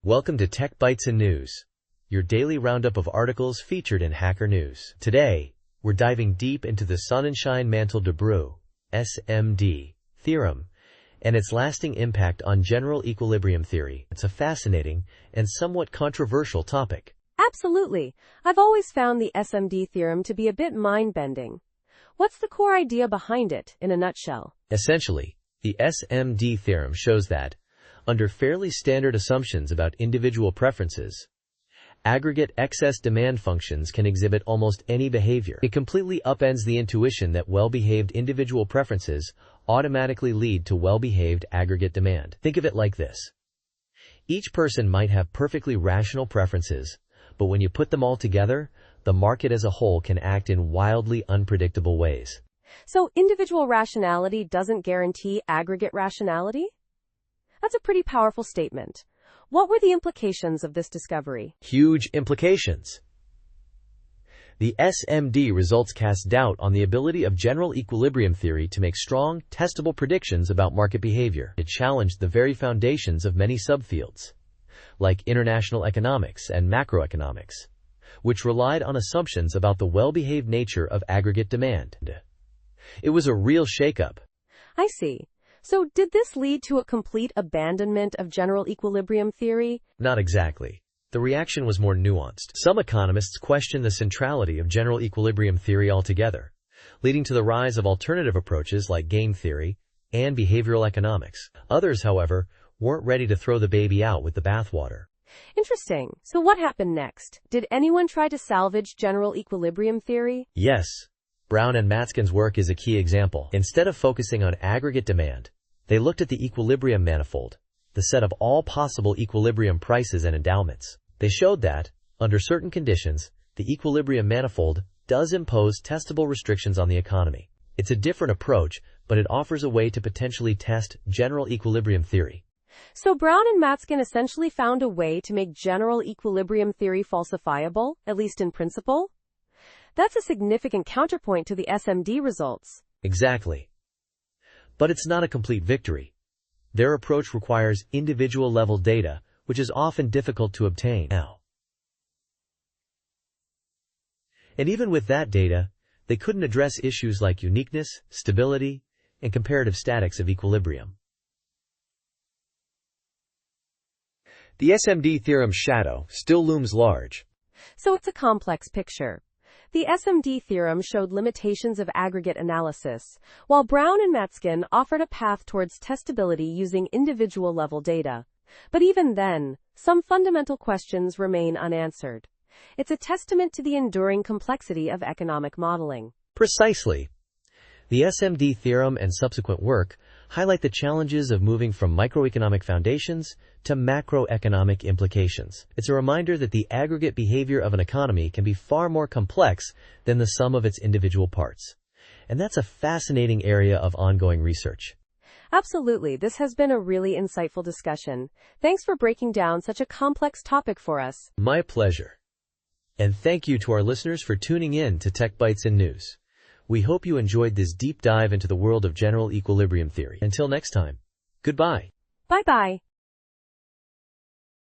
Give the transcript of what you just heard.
Welcome to Tech Bytes and News, your daily roundup of articles featured in Hacker News. Today, we're diving deep into the Sonnenschein-Mantel-Debreu (SMD) theorem and its lasting impact on general equilibrium theory. It's a fascinating and somewhat controversial topic. Absolutely. I've always found the SMD theorem to be a bit mind-bending. What's the core idea behind it, in a nutshell? Essentially, the SMD theorem shows that, under fairly standard assumptions about individual preferences, aggregate excess demand functions can exhibit almost any behavior. It completely upends the intuition that well-behaved individual preferences automatically lead to well-behaved aggregate demand. Think of it like this. Each person might have perfectly rational preferences, but when you put them all together, the market as a whole can act in wildly unpredictable ways. So individual rationality doesn't guarantee aggregate rationality? That's a pretty powerful statement. What were the implications of this discovery? Huge implications. The SMD results cast doubt on the ability of general equilibrium theory to make strong, testable predictions about market behavior. It challenged the very foundations of many subfields, like international economics and macroeconomics, which relied on assumptions about the well-behaved nature of aggregate demand. It was a real shakeup. I see. So did this lead to a complete abandonment of general equilibrium theory? Not exactly. The reaction was more nuanced. Some economists question the centrality of general equilibrium theory altogether, leading to the rise of alternative approaches like game theory and behavioral economics. Others, however, weren't ready to throw the baby out with the bathwater. Interesting. So what happened next? Did anyone try to salvage general equilibrium theory? Yes. Brown and Matzkin's work is a key example. Instead of focusing on aggregate demand, they looked at the equilibrium manifold, the set of all possible equilibrium prices and endowments. They showed that, under certain conditions, the equilibrium manifold does impose testable restrictions on the economy. It's a different approach, but it offers a way to potentially test general equilibrium theory. So Brown and Matzkin essentially found a way to make general equilibrium theory falsifiable, at least in principle? That's a significant counterpoint to the SMD results. Exactly. But it's not a complete victory. Their approach requires individual-level data, which is often difficult to obtain now. And even with that data, they couldn't address issues like uniqueness, stability, and comparative statics of equilibrium. The SMD theorem's shadow still looms large. So it's a complex picture. The SMD theorem showed limitations of aggregate analysis, while Brown and Matzkin offered a path towards testability using individual-level data. But even then, some fundamental questions remain unanswered. It's a testament to the enduring complexity of economic modeling. Precisely. The SMD theorem and subsequent work highlight the challenges of moving from microeconomic foundations to macroeconomic implications. It's a reminder that the aggregate behavior of an economy can be far more complex than the sum of its individual parts. And that's a fascinating area of ongoing research. Absolutely. This has been a really insightful discussion. Thanks for breaking down such a complex topic for us. My pleasure. And thank you to our listeners for tuning in to Tech Bytes and News. We hope you enjoyed this deep dive into the world of general equilibrium theory. Until next time, goodbye. Bye-bye.